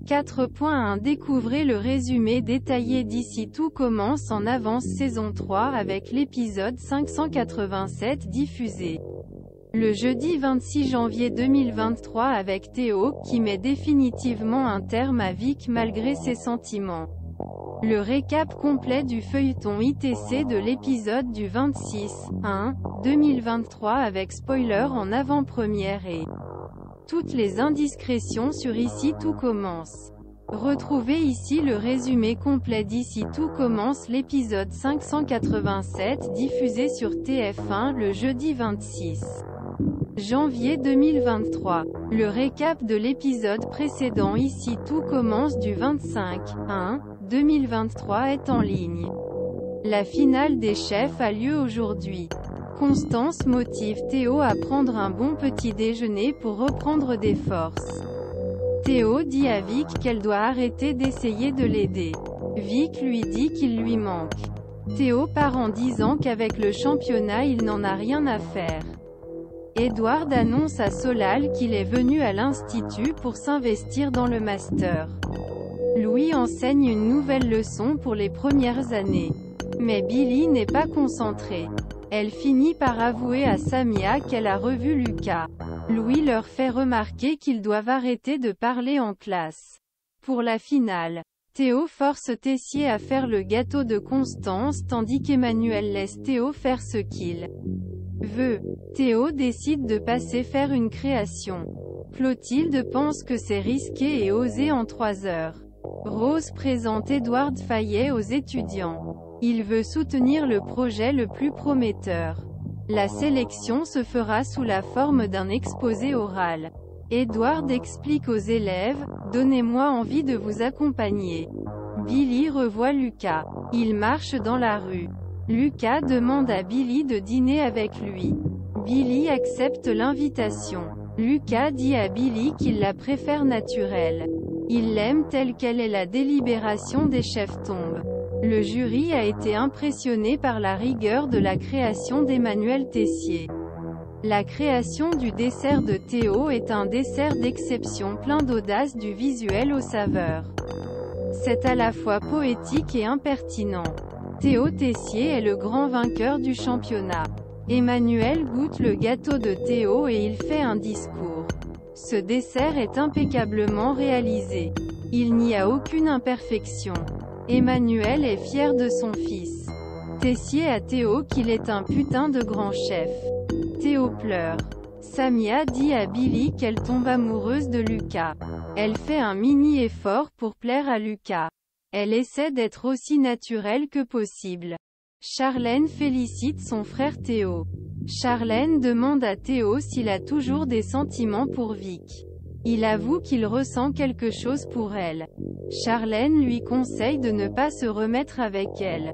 4.1 Découvrez le résumé détaillé d'ici. Tout commence en avance saison 3 avec l'épisode 587 diffusé le jeudi 26 janvier 2023 avec Théo, qui met définitivement un terme à Vic malgré ses sentiments. Le récap complet du feuilleton ITC de l'épisode du 26/1/2023 avec spoiler en avant-première et toutes les indiscrétions sur Ici Tout Commence. Retrouvez ici le résumé complet d'Ici Tout Commence, l'épisode 587 diffusé sur TF1 le jeudi 26 janvier 2023. Le récap de l'épisode précédent Ici Tout Commence du 25/1/2023 est en ligne. La finale des chefs a lieu aujourd'hui. Constance motive Théo à prendre un bon petit déjeuner pour reprendre des forces. Théo dit à Vic qu'elle doit arrêter d'essayer de l'aider. Vic lui dit qu'il lui manque. Théo part en disant qu'avec le championnat il n'en a rien à faire. Edward annonce à Solal qu'il est venu à l'institut pour s'investir dans le master. Louis enseigne une nouvelle leçon pour les premières années. Mais Billy n'est pas concentrée. Elle finit par avouer à Samia qu'elle a revu Lucas. Louis leur fait remarquer qu'ils doivent arrêter de parler en classe. Pour la finale, Théo force Tessier à faire le gâteau de Constance tandis qu'Emmanuel laisse Théo faire ce qu'il veut. Théo décide de passer faire une création. Clotilde pense que c'est risqué et osé en 3 heures. Rose présente Edward Fayet aux étudiants. Il veut soutenir le projet le plus prometteur. La sélection se fera sous la forme d'un exposé oral. Edward explique aux élèves, « Donnez-moi envie de vous accompagner ». Billy revoit Lucas. Il marche dans la rue. Lucas demande à Billy de dîner avec lui. Billy accepte l'invitation. Lucas dit à Billy qu'il la préfère naturelle. Il l'aime telle qu'elle et la délibération des chefs tombe. Le jury a été impressionné par la rigueur de la création d'Emmanuel Tessier. La création du dessert de Théo est un dessert d'exception plein d'audace, du visuel aux saveurs. C'est à la fois poétique et impertinent. Théo Tessier est le grand vainqueur du championnat. Emmanuel goûte le gâteau de Théo et il fait un discours. Ce dessert est impeccablement réalisé. Il n'y a aucune imperfection. Emmanuel est fier de son fils. Tessier à Théo qu'il est un putain de grand chef. Théo pleure. Samia dit à Billy qu'elle tombe amoureuse de Lucas. Elle fait un mini effort pour plaire à Lucas. Elle essaie d'être aussi naturelle que possible. Charlène félicite son frère Théo. Charlène demande à Théo s'il a toujours des sentiments pour Vic. Il avoue qu'il ressent quelque chose pour elle. Charlène lui conseille de ne pas se remettre avec elle.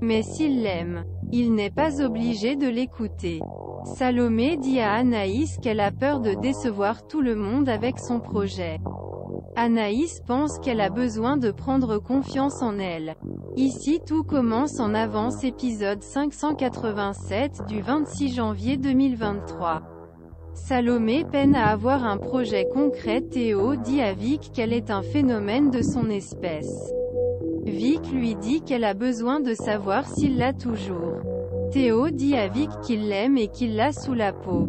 Mais s'il l'aime, il n'est pas obligé de l'écouter. Salomé dit à Anaïs qu'elle a peur de décevoir tout le monde avec son projet. Anaïs pense qu'elle a besoin de prendre confiance en elle. Ici Tout Commence en avance, épisode 587 du 26 janvier 2023. Salomé peine à avoir un projet concret. Théo dit à Vic qu'elle est un phénomène de son espèce. Vic lui dit qu'elle a besoin de savoir s'il l'a toujours. Théo dit à Vic qu'il l'aime et qu'il l'a sous la peau.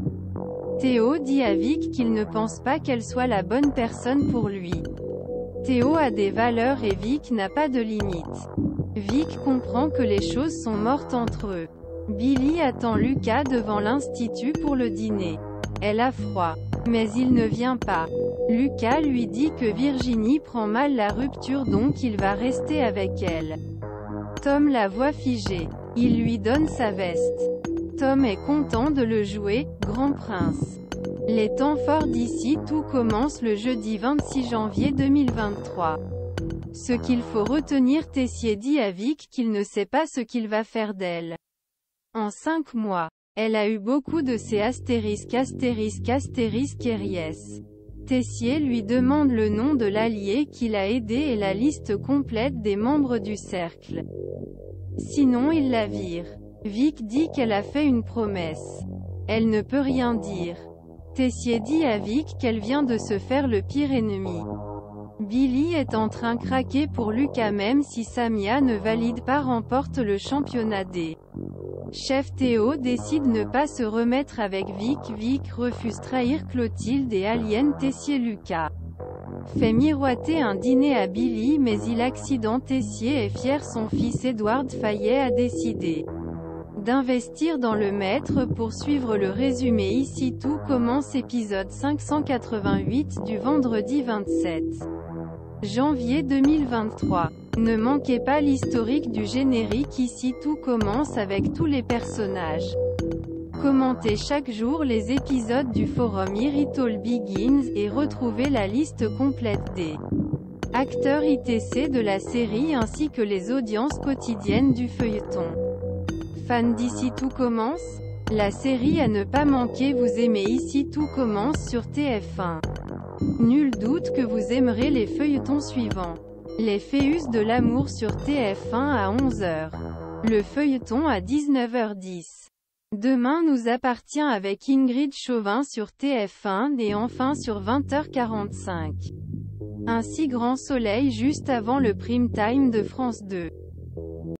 Théo dit à Vic qu'il ne pense pas qu'elle soit la bonne personne pour lui. Théo a des valeurs et Vic n'a pas de limites. Vic comprend que les choses sont mortes entre eux. Billy attend Lucas devant l'institut pour le dîner. Elle a froid. Mais il ne vient pas. Lucas lui dit que Virginie prend mal la rupture donc il va rester avec elle. Tom la voit figée. Il lui donne sa veste. Tom est content de le jouer, Grand Prince. Les temps forts d'Ici Tout Commence le jeudi 26 janvier 2023. Ce qu'il faut retenir, Tessier dit à Vic qu'il ne sait pas ce qu'il va faire d'elle. En 5 mois. Elle a eu beaucoup de ces astérisques et ries. Tessier lui demande le nom de l'allié qu'il a aidé et la liste complète des membres du cercle. Sinon il la vire. Vic dit qu'elle a fait une promesse. Elle ne peut rien dire. Tessier dit à Vic qu'elle vient de se faire le pire ennemi. Billy est en train de craquer pour Lucas même si Samia ne valide pas remporte le championnat des chefs. Théo décide ne pas se remettre avec Vic. Vic refuse trahir Clotilde et Alien Tessier. Lucas fait miroiter un dîner à Billy mais il accidente Tessier et fier son fils Edward Fayet a décidé d'investir dans le maître pour suivre le résumé. Ici tout commence épisode 588 du vendredi 27 janvier 2023. Ne manquez pas l'historique du générique. Ici tout commence avec tous les personnages. Commentez chaque jour les épisodes du forum It All Begins, et retrouvez la liste complète des acteurs ITC de la série ainsi que les audiences quotidiennes du feuilleton. Fans d'Ici tout commence? La série à ne pas manquer. Vous aimez Ici tout commence sur TF1. Nul doute que vous aimerez les feuilletons suivants. Les Féus de l'amour sur TF1 à 11h. Le feuilleton à 19h10. Demain nous appartient avec Ingrid Chauvin sur TF1 et enfin sur 20h45. Un si grand soleil juste avant le prime time de France 2.